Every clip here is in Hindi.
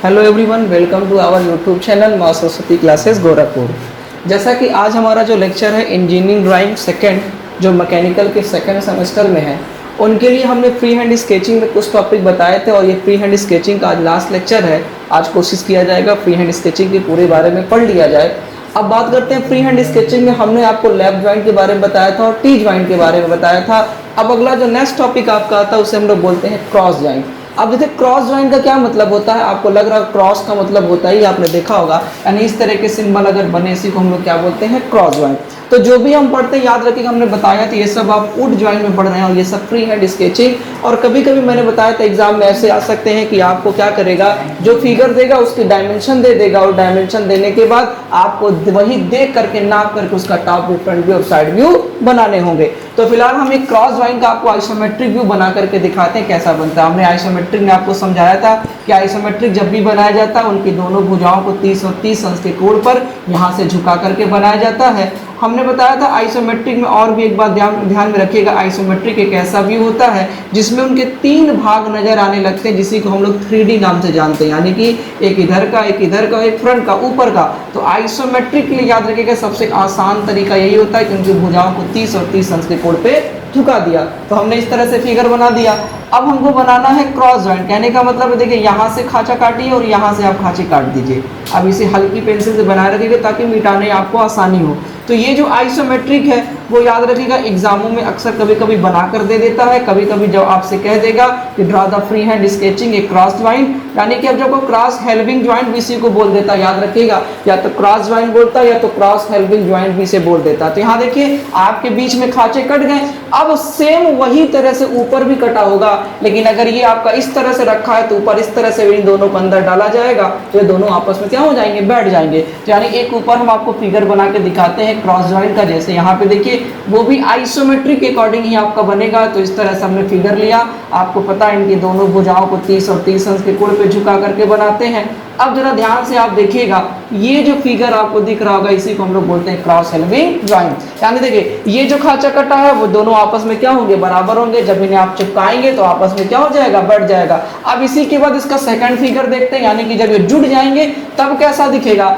Hello everyone, welcome to our YouTube channel माँ सरस्वती क्लासेस गोरखपुर। जैसा कि आज हमारा जो लेक्चर है इंजीनियरिंग ड्राइंग सेकंड, जो मैकेनिकल के सेकंड सेमेस्टर में है, उनके लिए हमने फ्री हैंड स्केचिंग में कुछ टॉपिक बताए थे और ये फ्री हैंड स्केचिंग का आज लास्ट लेक्चर है। आज कोशिश किया जाएगा फ्री हैंड स्केचिंग के पूरे बारे में पढ़ लिया जाए। अब बात करते हैं फ्री हैंड स्केचिंग में हमने आपको लेफ्ट ज्वाइंट के बारे में बताया था और टी ज्वाइंट के बारे में बताया था। अब अगला जो नेक्स्ट टॉपिक आपका आता है उसे हम लोग बोलते हैं क्रॉस ज्वाइंट। अब देखिए क्रॉस ज्वाइंट का क्या मतलब होता है, आपको लग रहा है क्रॉस का मतलब होता है, आपने देखा होगा, यानी इस तरह के सिंबल अगर बने इसी को हम लोग क्या बोलते हैं, क्रॉस ज्वाइंट। तो जो भी हम पढ़ते हैं याद रखिएगा, हमने बताया था ये सब आप वुड ज्वाइंट में पढ़ रहे हैं और ये सब फ्री हैंड स्केचिंग। और कभी कभी मैंने बताया था एग्जाम में ऐसे आ सकते हैं कि आपको क्या करेगा, जो फिगर देगा उसकी डायमेंशन दे देगा और डायमेंशन देने के बाद आपको वही देख करके नाप करके उसका टॉप व्यू, फ्रंट व्यू और साइड व्यू बनाने होंगे। तो फिलहाल हम एक क्रॉस ज्वाइंट का आपको आइसोमेट्रिक व्यू बना करके दिखाते हैं कैसा बनता है। हमने आइसोमेट्रिक में आपको समझाया था कि आइसोमेट्रिक जब भी बनाया जाता है उनकी दोनों भुजाओं को 30 और 30 अंश के कोण पर यहाँ से झुका करके बनाया जाता है। हमने बताया था आइसोमेट्रिक में और भी एक बात ध्यान में रखिएगा, आइसोमेट्रिक एक ऐसा व्यू होता है जिसमें उनके 3 भाग नजर आने लगते हैं, जिसी को हम लोग 3D नाम से जानते हैं, यानी कि एक इधर का, एक इधर का, एक फ्रंट का, ऊपर का। तो आइसोमेट्रिक के लिए याद रखिएगा सबसे आसान तरीका यही होता है कि उनकी भुजाओं को 30 और 30 अंश के कोण पे झुका दिया। तो हमने इस तरह से फिगर बना दिया। अब हमको बनाना है क्रॉस ज्वाइंट। कहने का मतलब है देखिए यहाँ से खांचा काटिए और यहाँ से आप खांचे काट दीजिए। अब इसे हल्की पेंसिल से बनाए रखिएगा ताकि मिटाने आपको आसानी हो। तो ये जो आइसोमेट्रिक है वो याद रखिएगा एग्जामों में अक्सर कभी कभी बना कर दे देता है, कभी कभी जब आपसे कह देगा कि draw the free hand sketching A cross joint, यानी कि अब जब क्रॉस हेल्पिंग ज्वाइंट भी इसी को बोल देता है, याद रखिएगा, या तो क्रॉस ज्वाइंट बोलता है या तो क्रॉस हेल्पिंग ज्वाइंट भी से बोल देता है। तो यहाँ देखिए आपके बीच में खांचे कट गए। अब सेम वही तरह से ऊपर भी कटा होगा, लेकिन अगर ये आपका इस तरह से रखा है तो ऊपर इस तरह से इन दोनों को अंदर डाला जाएगा तो ये दोनों आपस में क्या हो जाएंगे, बैठ जाएंगे। तो यानी एक ऊपर हम आपको फिगर बना के दिखाते हैं क्रॉस ज्वाइंट का, जैसे यहाँ पे देखिए वो भी आइसोमेट्रिक के अकॉर्डिंग ही आपका बनेगा। तो इस तरह से हमने फिगर लिया, आपको पता है इनकी दोनों भुजाओं को 30 और 30 अंश के कोण पे झुका करके बनाते हैं। अब जरा ध्यान से आप देखिएगा, ये जो फिगर आपको दिख रहा होगा इसी को हम लोग बोलते हैं क्रॉस हेल्पिंग ज्वाइंट। यानी देखिए ये जो खांचा कटा है वो दोनों आपस में क्या होंगे, बराबर होंगे। जब इन्हें आप चिपकाएंगे तो आपस में क्या हो जाएगा, बढ़ जाएगा। अब इसी के बाद इसका सेकंड फिगर देखते हैं, यानी कि जब ये जुड़ जाएंगे तब कैसा दिखेगा।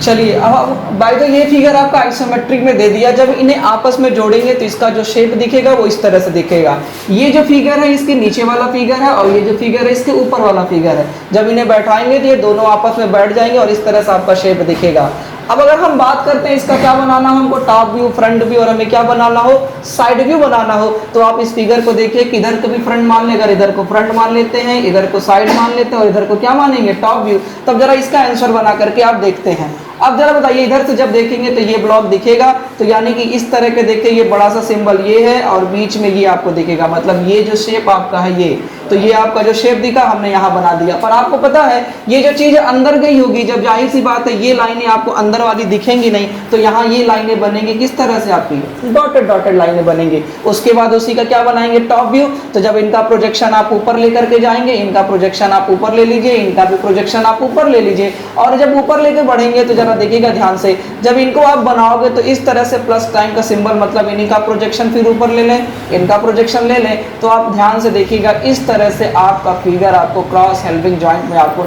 चलिए अब बाय द ये फिगर आपका आइसोमेट्रिक में दे दिया, जब इन्हें आपस में जोड़ेंगे तो इसका जो शेप दिखेगा वो इस तरह से दिखेगा। ये जो फिगर है इसके नीचे वाला फिगर है और ये जो फिगर है इसके ऊपर वाला फिगर है। जब इन्हें बैठाएंगे तो ये दोनों आपस में बैठ जाएंगे और इस तरह से आपका शेप दिखेगा। अब अगर हम बात करते हैं इसका क्या बनाना हो, हमको टॉप व्यू, फ्रंट व्यू और हमें क्या बनाना हो, साइड व्यू बनाना हो, तो आप इस फिगर को देखिए कि इधर को भी फ्रंट मान ले, अगर इधर को फ्रंट मान लेते हैं, इधर को साइड मान लेते हैं और इधर को क्या मानेंगे, टॉप व्यू। तब जरा इसका आंसर बना करके आप देखते हैं। अब जरा बताइए इधर से जब देखेंगे तो ये ब्लॉक दिखेगा, तो यानी कि इस तरह के देखिए ये बड़ा सा सिंबल ये है और बीच में ये आपको दिखेगा, मतलब ये जो शेप आपका है ये, तो ये आपका जो शेप दिखा हमने यहाँ बना दिया। पर आपको पता है ये जो चीज अंदर गई होगी, जब जाहिर सी बात है ये लाइनें आपको अंदर वाली दिखेंगी नहीं, तो यहाँ ये लाइनें बनेंगी किस तरह से, आपकी डॉटेड डॉटेड लाइनें बनेंगी। उसके बाद उसी का क्या बनाएंगे, टॉप व्यू। तो जब इनका प्रोजेक्शन आप ऊपर लेकर के जाएंगे, इनका प्रोजेक्शन आप ऊपर ले लीजिए, इनका भी प्रोजेक्शन आप ऊपर ले लीजिए, और जब ऊपर लेकर बढ़ेंगे तो जरा देखिएगा ध्यान से, जब इनको आप बनाओगे तो इस तरह से प्लस टाइम का सिंबल, मतलब इनका प्रोजेक्शन फिर ऊपर ले लें, इनका प्रोजेक्शन ले लें, तो आप ध्यान से देखिएगा इस तरह से आपका फिगर आपको क्रॉस हेल्पिंग ज्वाइंट में आपको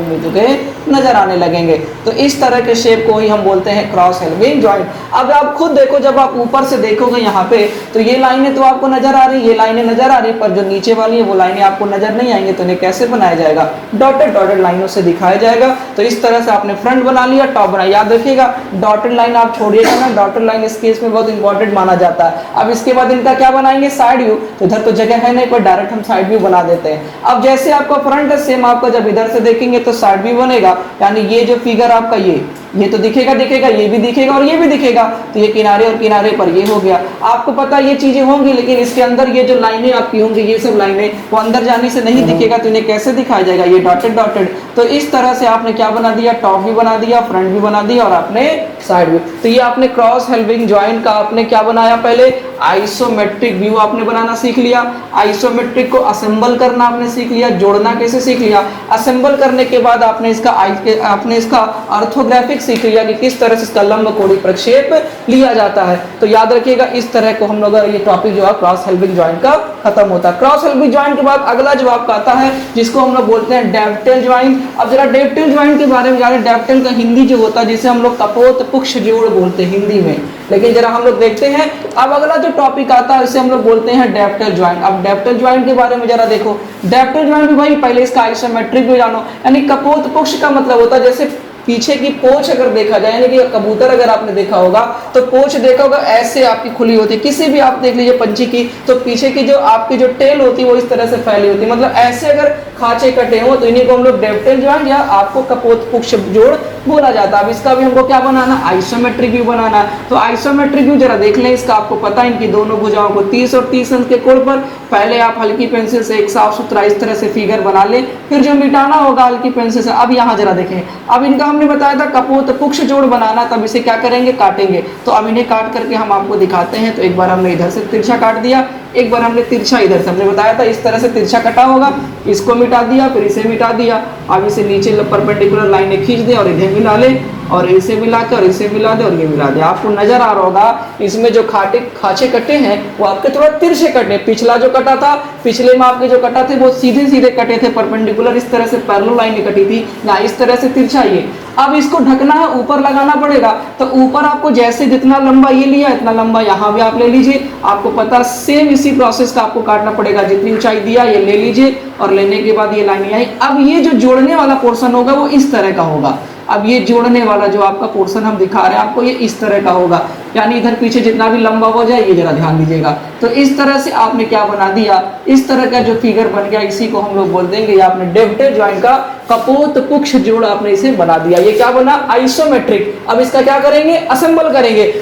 नजर आने लगेंगे। तो इस तरह के शेप को ही हम बोलते हैं क्रॉस हेल्पिंग ज्वाइंट। अब आप खुद देखो, जब आप ऊपर से देखोगे यहाँ पे तो ये लाइनें तो आपको नजर आ रही, ये लाइनें नजर आ रही, पर जो नीचे वाली है वो लाइनें आपको नजर नहीं आएंगे। तो इन्हें कैसे बनाया जाएगा, डॉटेड डॉटेड लाइनों से दिखाया जाएगा। तो इस तरह से आपने फ्रंट बना लिया, टॉप बना। याद रखिएगा डॉटेड लाइन आप छोड़िएगा ना, डॉटेड लाइन इस केस में बहुत इंपॉर्टेंट माना जाता है। अब इसके बाद इनका क्या बनाएंगे, साइड व्यू। तो इधर तो जगह है नहीं, पर डायरेक्ट हम साइड व्यू बना देते हैं। अब जैसे आपका फ्रंट है सेम आपका जब इधर से देखेंगे तो साइड व्यू बनेगा, यानी ये जो फिगर आपका ये तो दिखेगा, ये भी दिखेगा और ये भी दिखेगा। तो ये किनारे और किनारे पर ये हो गया। आपको पता ये चीजें होंगी, लेकिन इसके अंदर ये जो लाइनें आपकी होंगी, ये सब लाइनें वो अंदर जाने से नहीं दिखेगा। तो इन्हें कैसे दिखाया जाएगा, ये डॉटेड डॉटेड। तो इस तरह से आपने क्या बना दिया, टॉप भी बना दिया, फ्रंट भी बना दिया और आपने साइड व्यू। तो ये आपने क्रॉस हेल्पिंग ज्वाइंट का आपने क्या बनाया, पहले आइसोमेट्रिक व्यू आपने बनाना सीख लिया। आइसोमेट्रिक को असेंबल करना आपने सीख लिया, जोड़ना कैसे सीख लिया। असेंबल करने के बाद आपने इसका ऑर्थोग्राफिक सीख लिया कि किस तरह से इसका लंब कोणीय प्रक्षेप लिया जाता है। तो याद रखिएगा इस तरह को हम लोग ये टॉपिक जो है क्रॉस हेल्पिंग जॉइंट का खत्म होता है। क्रॉस हेल्पिंग जॉइंट के बाद अगला जो आपका आता है जिसको हम लोग बोलते हैं डैफ्टेल ज्वाइंट। अब जरा डैफ्टेल ज्वाइंट के बारे में जाने। डैफ्टेल का हिंदी जो होता है जिसे हम लोग कपोत पुक्ष जोड़ बोलते हैं हिंदी में, लेकिन जरा हम लोग देखते हैं अब अगला जो टॉपिक आता है इसे हम लोग बोलते हैं डैफ्टेल ज्वाइंट। अब डैफ्टेल ज्वाइंट के बारे में जरा देखो। डैफ्टेल ज्वाइंट भी भाई पहले इसका आइसोमेट्रिक भी जानो, यानी कपोत पुक्ष का मतलब होता है जैसे पीछे की पोच अगर देखा जाए, यानी कि कबूतर अगर आपने देखा होगा तो पोच देखा होगा ऐसे आपकी खुली होती है, किसी भी आप देख लीजिए पंछी की, तो पीछे की जो आपकी जो टेल होती है वो इस तरह से फैली होती है, मतलब ऐसे अगर खांचे कटे हो तो इन्हीं को हम लोग डैफ्टेल ज्वाइंट या आपको कपोत पुक्ष जोड़ बोला जाता है। अब इसका भी हमको क्या बनाना, आइसोमेट्रिक व्यू बनाना। तो आइसोमेट्रिक व्यू जरा देख लें, इसका आपको पता है इनकी दोनों भुजाओं को 30 और 30 अंश के कोण पर पहले आप हल्की पेंसिल से एक साफ सुथरा इस तरह से फिगर बना ले, फिर जो मिटाना होगा हल्की पेंसिल से। अब यहाँ जरा देखें, अब इनका हमने बताया था कपोत पुक्ष जोड़ बनाना, तब इसे क्या करेंगे, काटेंगे। तो अब इन्हें काट करके हम आपको दिखाते हैं। तो एक बार हमने इधर से तिरछा काट दिया, एक बार हमने तिरछा इधर से, हमने बताया था इस तरह से तिरछा कटा होगा, इसको मिटा दिया, फिर इसे मिटा दिया। अब इसे नीचे परपेंडिकुलर लाइनें खींच दे और इन्हें मिला ले, और इसे मिला के और इसे मिला दे और ये मिला दे। आपको नजर आ रहा होगा इसमें जो खांचे कटे हैं वो आपके थोड़ा तिरछे कटे। पिछला जो कटा था, पिछले में आपके जो कटा थे वो सीधे सीधे कटे थे, परपेंडिकुलर इस तरह से पैरेलल लाइनें कटी थी ना, इस तरह से तिरछा ये। अब इसको ढकना है, ऊपर लगाना पड़ेगा। तो ऊपर आपको जैसे जितना लंबा ये लिया इतना लंबा यहाँ भी आप ले लीजिए। आपको पता सेम इसी प्रोसेस का आपको काटना पड़ेगा, जितनी ऊंचाई दिया ये ले लीजिए और लेने के बाद ये लाइन आई। अब ये जो जोड़ने वाला पोर्शन होगा वो इस तरह का होगा। अब ये जोड़ने वाला जो आपका पोर्शन हम दिखा रहे हैं आपको, ये इस तरह का होगा, यानी इधर पीछे जितना भी लंबा हो जाए ये जरा ध्यान दीजिएगा। तो इस तरह से आपने क्या बना दिया, इस तरह का जो फिगर बन गया इसी को हम लोग बोल देंगे आपने डैफ्टेल ज्वाइंट का कपोत पुक्ष जोड़ आपने इसे बना दिया। ये क्या बना, आइसोमेट्रिक। अब इसका क्या करेंगे, असेंबल करेंगे।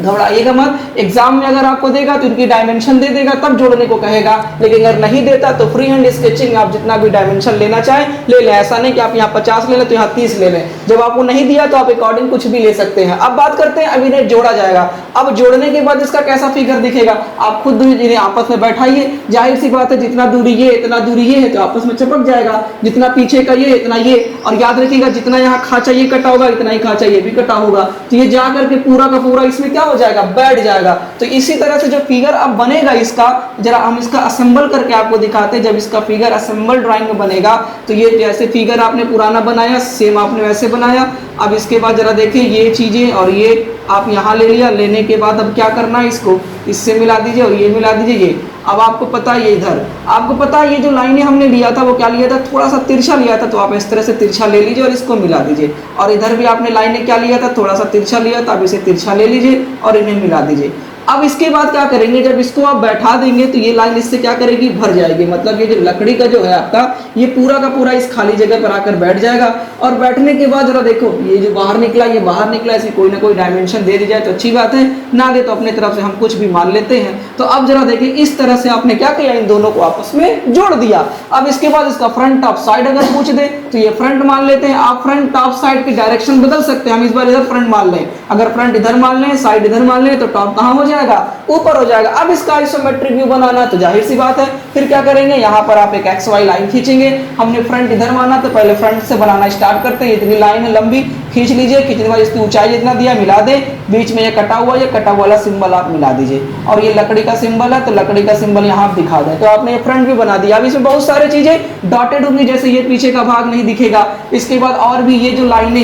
घबराइएगा मत, एग्जाम में अगर आपको देगा तो इनकी डायमेंशन दे देगा तब जोड़ने को कहेगा, लेकिन अगर नहीं देता तो फ्री हैंड स्केचिंग आप जितना भी डायमेंशन लेना चाहे ले लें। ऐसा नहीं कि आप यहाँ 50 ले लें तो यहाँ 30 ले लें। जब आपको नहीं दिया तो आप अकॉर्डिंग कुछ भी ले सकते हैं। अब बात करते हैं, अब इन्हें जोड़ा जाएगा। अब जोड़ने के बाद इसका कैसा फिगर दिखेगा, आप खुद इन्हें आपस में बैठाइए। जाहिर सी बात है जितना दूरी ये इतना दूरी ये है तो आपस में चिपक जाएगा, जितना पीछे का ये इतना ये। और याद रखिएगा जितना यहाँ खांचा ये कटा होगा इतना ही खांचा ये भी कटा होगा, तो ये जा करके पूरा का पूरा इसमें क्या हो जाएगा, बैठ जाएगा। तो इसी तरह से जो फिगर अब बनेगा इसका, जरा हम इसका असेंबल करके आपको दिखाते हैं। जब इसका फिगर असेंबल ड्राइंग में बनेगा तो ये जैसे फिगर आपने पुराना बनाया सेम आपने वैसे बनाया। अब इसके बाद जरा देखिए ये चीजें और ये आप यहाँ ले लिया, लेने के बाद अब क्या करना है, इसको इससे मिला दीजिए और ये मिला दीजिए ये। अब आपको पता है ये इधर, आपको पता है ये जो लाइनें हमने लिया था वो क्या लिया था, थोड़ा सा तिरछा लिया था, तो आप इस तरह से तिरछा ले लीजिए और इसको मिला दीजिए। और इधर भी आपने लाइनें क्या लिया था, थोड़ा सा तिरछा लिया था, अब इसे तिरछा ले लीजिए और इन्हें मिला दीजिए। अब इसके बाद क्या करेंगे, जब इसको आप बैठा देंगे तो ये लाइन इससे क्या करेगी, भर जाएगी। मतलब ये जो लकड़ी का जो है आपका ये पूरा का पूरा इस खाली जगह पर आकर बैठ जाएगा। और बैठने के बाद जरा देखो ये जो बाहर निकला ये बाहर निकला, इसे कोई ना कोई डायमेंशन दे दी जाए तो अच्छी बात है, ना दे तो अपने तरफ से हम कुछ भी मान लेते हैं। तो अब जरा देखिए इस तरह से आपने क्या किया, इन दोनों को आपस में जोड़ दिया। अब इसके बाद इसका फ्रंट टॉप साइड अगर पूछ दे तो ये फ्रंट मान लेते हैं। आप फ्रंट टॉप साइड की डायरेक्शन बदल सकते हैं। हम इस बार इधर फ्रंट मान लें, अगर फ्रंट इधर मान लें साइड इधर मान लें तो टॉप कहाँ हो जाएगा, ऊपर हो जाएगा। अब इसका आइसोमेट्रिक व्यू बनाना तो जाहिर सी बात है, फिर क्या करेंगे, यहाँ पर आप एक एक्स वाई लाइन खींचेंगे। हमने फ्रंट इधर माना तो पहले फ्रंट से बनाना स्टार्ट करते हैं। इतनी लाइन है लंबी, खींच लीजिए, खींचने के बाद इसकी ऊंचाई जितना दिया मिला दे, बीच में ये कटा हुआ वाला सिंबल आप मिला दीजिए। और ये लकड़ी का सिंबल है तो लकड़ी का सिंबल यहाँ आप दिखा दें, तो आपने ये फ्रंट भी बना दिया। अब इसमें बहुत सारी चीजें डॉटेड होंगी, जैसे ये पीछे का भाग नहीं दिखेगा। इसके बाद और भी ये जो लाइनें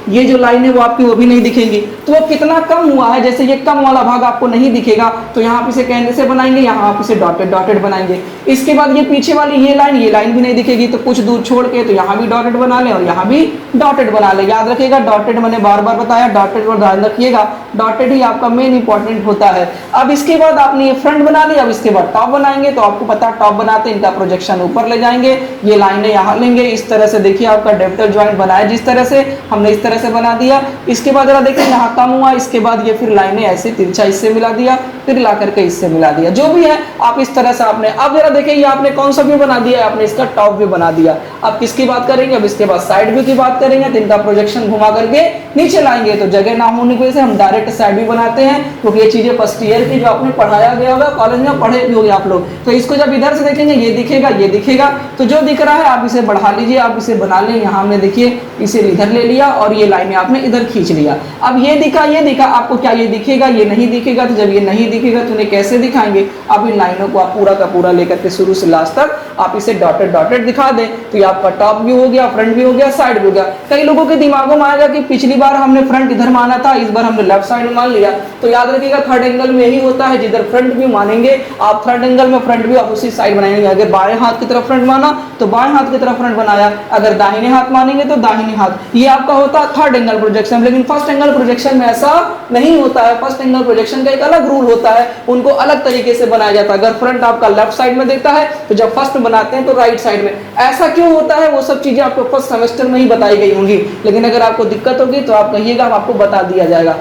ये जो लाइनें वो आपकी वो भी नहीं दिखेंगी। तो वो कितना कम हुआ है, जैसे ये कम वाला भाग आपको नहीं दिखेगा तो यहाँ आप इसे कैसे बनाएंगे, यहाँ आप इसे डॉटेड डॉटेड बनाएंगे। इसके बाद ये पीछे वाली ये लाइन भी नहीं दिखेगी, तो कुछ दूर छोड़ के तो यहाँ भी डॉटेड बना ले और यहाँ भी डॉटेड बना ले। याद रखिएगा डॉटेड मैंने बार बार बताया, डॉटेड और ध्यान रखिएगा, डॉटेड ही आपका मेन इंपॉर्टेंट होता है। अब इसके बाद आपने ये फ्रंट बना लिया, अब इसके बाद टॉप बनाएंगे। तो आपको पता टॉप बनाते इनका प्रोजेक्शन ऊपर ले जाएंगे, ये लाइनें यहाँ लेंगे। इस तरह से देखिए आपका डैफ्टेल ज्वाइंट बनाया, जिस तरह से हमने इस तरह से बना दिया। इसके बाद जरा देखिए यहाँ कम हुआ, इसके बाद ये फिर लाइनें ऐसे तिरछा इससे मिला दिया, फिर ला करके इससे मिला दिया। जो भी है आप इस तरह से आपने, अब जरा देखिए ये आपने कौन सा व्यू बना दिया, आपने इसका टॉप व्यू बना दिया। अब किसकी बात करेंगे, अब इसके बाद साइड व्यू की बात करेंगे। तो इनका प्रोजेक्शन घुमा करके नीचे लाएंगे, तो जगह ना होने की वजह से हम डायरेक्ट राइट साइड भी बनाते हैं, क्योंकि ये चीजें फर्स्ट ईयर की जो आपने पढ़ाया गया होगा, कॉलेज में पढ़े भी होंगे आप लोग। तो इसको जब इधर से देखेंगे ये दिखेगा, ये दिखेगा, तो जो दिख रहा है आप इसे बढ़ा लीजिए, आप इसे बना लें। यहाँ हमने देखिए इसे इधर ले लिया और ये लाइनें आपने इधर खींच लिया। अब ये दिखा, आपको क्या ये दिखेगा? ये नहीं दिखेगा। तो जब ये नहीं दिखेगा तो उन्हें कैसे दिखाएंगे? अब इन लाइनों को आप पूरा का पूरा लेकर के शुरू से लास्ट तक आप इसे डॉटेड डॉटेड दिखा दें, तो ये आपका टॉप व्यू हो गया, फ्रंट व्यू हो गया, साइड व्यू हो गया। कई लोगों के दिमागों में आएगा कि पिछली बार हमने फ्रंट इधर माना था, इस बार हमने लेफ्ट साइड में मान लिया। तो याद रखिएगा थर्ड एंगल में यही होता है, जिधर फ्रंट व्यू मानेंगे आप थर्ड एंगल में फ्रंट व्यू आप उसी साइड बनाएंगे। अगर बाएं हाथ की तरफ फ्रंट माना तो बाएं हाथ की तरफ फ्रंट बनाया, अगर दाहिने हाथ मानेंगे तो दाहिने हाथ। ये आपका होता है थर्ड एंगल प्रोजेक्शन। लेकिन फर्स्ट एंगल प्रोजेक्शन में ऐसा नहीं होता है। फर्स्ट एंगल प्रोजेक्शन का एक अलग रूल होता है, उनको अलग तरीके से बनाया जाता है। अगर फ्रंट आपका लेफ्ट साइड में देखता है तो जब फर्स्ट बनाते हैं तो राइट साइड में। ऐसा क्यों होता है वो सब चीजें आपको फर्स्ट सेमेस्टर में ही बताई गई होंगी, लेकिन अगर आपको दिक्कत होगी तो आप कहिएगा, आपको बता दिया जाएगा।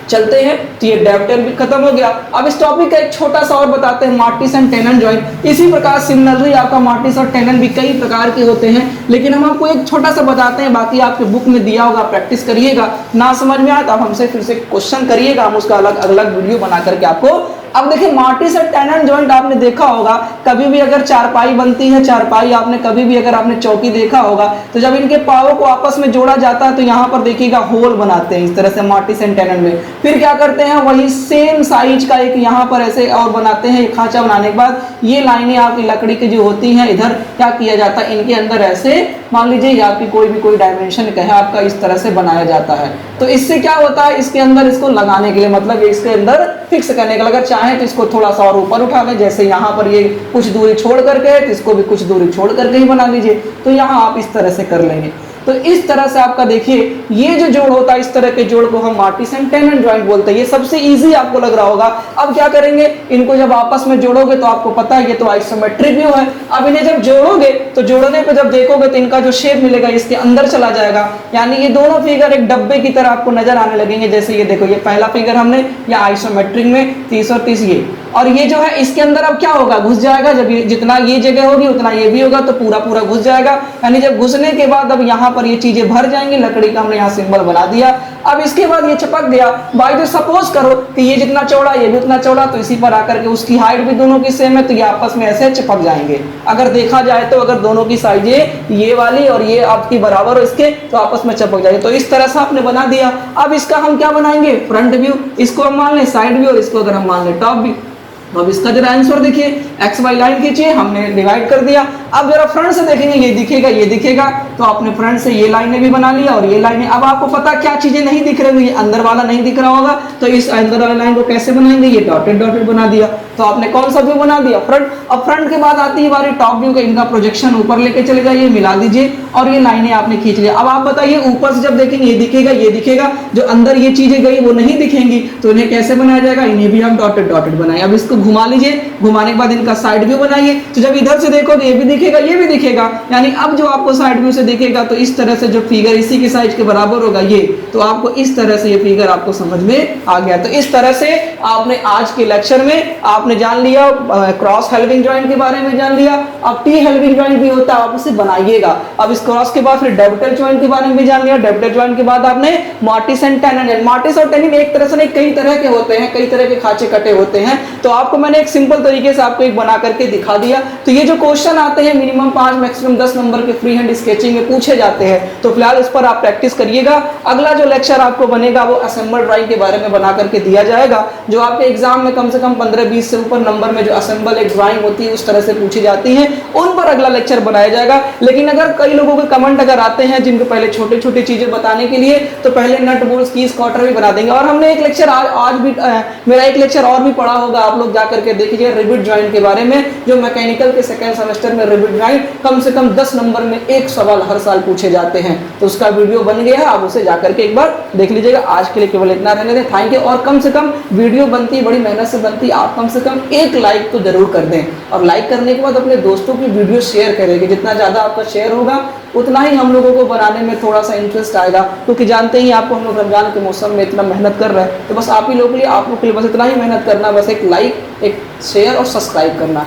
चलते हैं, तो ये डेप्टर भी खत्म हो गया। अब इस टॉपिक का एक छोटा सा और बताते हैं, मार्टिस एंड टेनन जॉइंट। इसी प्रकार सिमिलरली आपका मार्टिस और टेनन भी कई प्रकार के होते हैं, लेकिन हम आपको एक छोटा सा बताते हैं, बाकी आपके बुक में दिया होगा, प्रैक्टिस करिएगा। ना समझ में आए तो आप हमसे फिर से क्वेश्चन करिएगा, हम उसका अलग अलग वीडियो बना करके आपको। अब देखिए मार्टिस और टेनन जॉइंट आपने देखा होगा, कभी भी अगर चारपाई बनती है, चारपाई आपने कभी भी अगर आपने चौकी देखा होगा, तो जब इनके पावों को आपस में जोड़ा जाता है तो यहाँ पर देखिएगा होल बनाते हैं इस तरह से मार्टिस एंड टेनन में। फिर क्या करते हैं, वही सेम साइज का एक यहाँ पर ऐसे और बनाते हैं। एक खांचा बनाने के बाद ये लाइनें आपकी लकड़ी की जो होती हैं, इधर क्या किया जाता है, इनके अंदर ऐसे मान लीजिए आपकी कोई डायमेंशन का है आपका, इस तरह से बनाया जाता है। तो इससे क्या होता है, इसके अंदर इसको लगाने के लिए, मतलब इसके अंदर फिक्स करने के लिए, अगर चाहे तो इसको थोड़ा सा और ऊपर उठा लें, जैसे यहाँ पर ये कुछ दूरी छोड़ करके, तो इसको भी कुछ दूरी छोड़ करके ही बना लीजिए। तो यहाँ आप इस तरह से कर लेंगे। तो इस तरह से आपका देखिए ये जो जोड़ होता है, इस तरह के जोड़ को हम मार्टिस एंड टेनन जॉइंट बोलते हैं। ये सबसे इजी आपको लग रहा होगा। अब क्या करेंगे, इनको जब आपस में जोड़ोगे तो आपको पता है ये तो आइसोमेट्रिक व्यू है। अब इन्हें जब जोड़ोगे तो जोड़ने पे जब देखोगे तो इनका जो शेप मिलेगा इसके अंदर चला जाएगा, यानी ये दोनों फिगर एक डब्बे की तरह आपको नजर आने लगेंगे। जैसे ये देखो, ये पहला फिगर हमने या आइसोमेट्रिक में 30 और 30 ये, और ये जो है इसके अंदर अब क्या होगा, घुस जाएगा। जब ये जितना ये जगह होगी उतना ये भी होगा, तो पूरा पूरा घुस जाएगा। यानी जब घुसने के बाद अब यहाँ पर ये चीजें भर जाएंगी। लकड़ी का हमने यहाँ सिंबल बना दिया। अब इसके बाद ये चिपक गया। बाय द सपोज करो कि ये जितना चौड़ा ये भी उतना चौड़ा, तो इसी पर आकर के उसकी हाइट भी दोनों की सेम है, तो ये आपस में ऐसे चिपक जाएंगे। अगर देखा जाए तो अगर दोनों की साइजें ये वाली और ये आपकी बराबर हो इसके, तो आपस में चिपक जाएंगे। तो इस तरह से आपने बना दिया। अब इसका हम क्या बनाएंगे, फ्रंट व्यू। इसको हम मान लें साइड व्यू और इसको अगर हम मान लें टॉप व्यू। अब इसका जरा आंसर देखिए, एक्स वाई लाइन खींचिए, हमने डिवाइड कर दिया। अब जरा फ्रंट से देखेंगे, ये दिखेगा ये दिखेगा, तो आपने फ्रंट से ये लाइनें भी बना लिया और ये लाइनें। अब आपको पता क्या चीजें नहीं दिख रही, ये अंदर वाला नहीं दिख रहा होगा, तो इस अंदर वाली लाइन को कैसे बनाएंगे, ये डॉटेड डॉटेड बना दिया। तो आपने कौन सा व्यू बना दिया, फ्रंट। अब फ्रंट के बाद आती है हमारी टॉप व्यू का, इनका प्रोजेक्शन ऊपर लेके चले जाइए, मिला दीजिए और ये लाइनें आपने खींच लिया। अब आप बताइए ऊपर से जब देखेंगे ये दिखेगा ये दिखेगा, जो अंदर ये चीजें गई वो नहीं दिखेंगी, तो इन्हें कैसे बनाया जाएगा, इन्हें भी हम डॉटेड डॉटेड बनाए। अब इसको घुमा लीजिए, घुमाने के बाद इनका साइड व्यू बनाइए, तो जब इधर से देखोगे ये भी दिखेगा ये भी दिखेगा। यानी अब जो आपको साइड व्यू से दिखेगा तो इस तरह से जो फिगर इसी की साइज के बराबर होगा ये, तो आपको इस तरह से ये फिगर आपको समझ में आ गया। तो इस तरह से आपने आज के लेक्चर में आपने जान लिया, क्रॉस हेल्विंग जॉइंट के बारे में जान लिया। अब टी हेल्विंग जॉइंट भी होता है, आप उसे बनाइएगा। अब इस क्रॉस के बाद फिर डेब्टर जॉइंट के बारे में भी जान लिया। डेब्टर जॉइंट के बाद आपने मार्टिस एंड टेनन। मार्टिस और टेनन एक तरह से नहीं, कई तरह के होते हैं, कई तरह के खांचे कटे होते हैं। तो आपको मैंने एक सिंपल तरीके से आपको एक बना करके दिखा दिया। तो ये जो क्वेश्चन आते हैं मिनिमम 5 मैक्सिमम 10 नंबर के फ्री हैंड स्केचिंग में पूछे जाते हैं, तो फिलहाल इस पर आप प्रैक्टिस करिएगा। अगला जो लेक्चर आपको बनेगा वो असेंबल ड्राइंग के बारे में बना करके दिया जाएगा, जो आपके एग्जाम में कम से कम 15-20 से ऊपर नंबर में जो असेंबल एक ड्राइंग होती है उस तरह से पूछी जाती है, उन पर अगला लेक्चर बनाया जाएगा। लेकिन अगर कई लोगों के कमेंट अगर आते हैं जिनको पहले छोटे छोटे चीजें बताने के लिए, तो पहले नट बोल्ट की स्क्वाटर भी बना देंगे। और हमने एक लेक्चर आज भी मेरा एक लेक्चर और भी पढ़ा होगा, आप लोग जाकर के देखिए रिवेट जॉइंट के बारे में, जो मैकेनिकल के सेकंड सेमेस्टर में रिवेट जॉइंट कम से कम 10 नंबर में एक सवाल हर साल पूछे जाते हैं। तो उसका वीडियो बन गया है, आप उसे जाकर के एक बार देख लीजिएगा। आज के लिए केवल इतना रहने दें, थैंक यू। और कम से कम वीडियो बनती है, बड़ी मेहनत से बनती है, आप कम से कम एक लाइक तो जरूर कर दें, और लाइक करने के बाद अपने दोस्तों की वीडियो शेयर करेंगे। जितना ज्यादा आपका शेयर होगा उतना ही हम लोगों को बनाने में थोड़ा सा इंटरेस्ट आएगा, क्योंकि जानते ही आपको हम लोग रमजान के मौसम में इतना मेहनत कर रहे हैं, तो बस आप ही लोगों के लिए, आप लोग के लिए बस इतना ही मेहनत करना, बस एक लाइक, एक शेयर और सब्सक्राइब करना।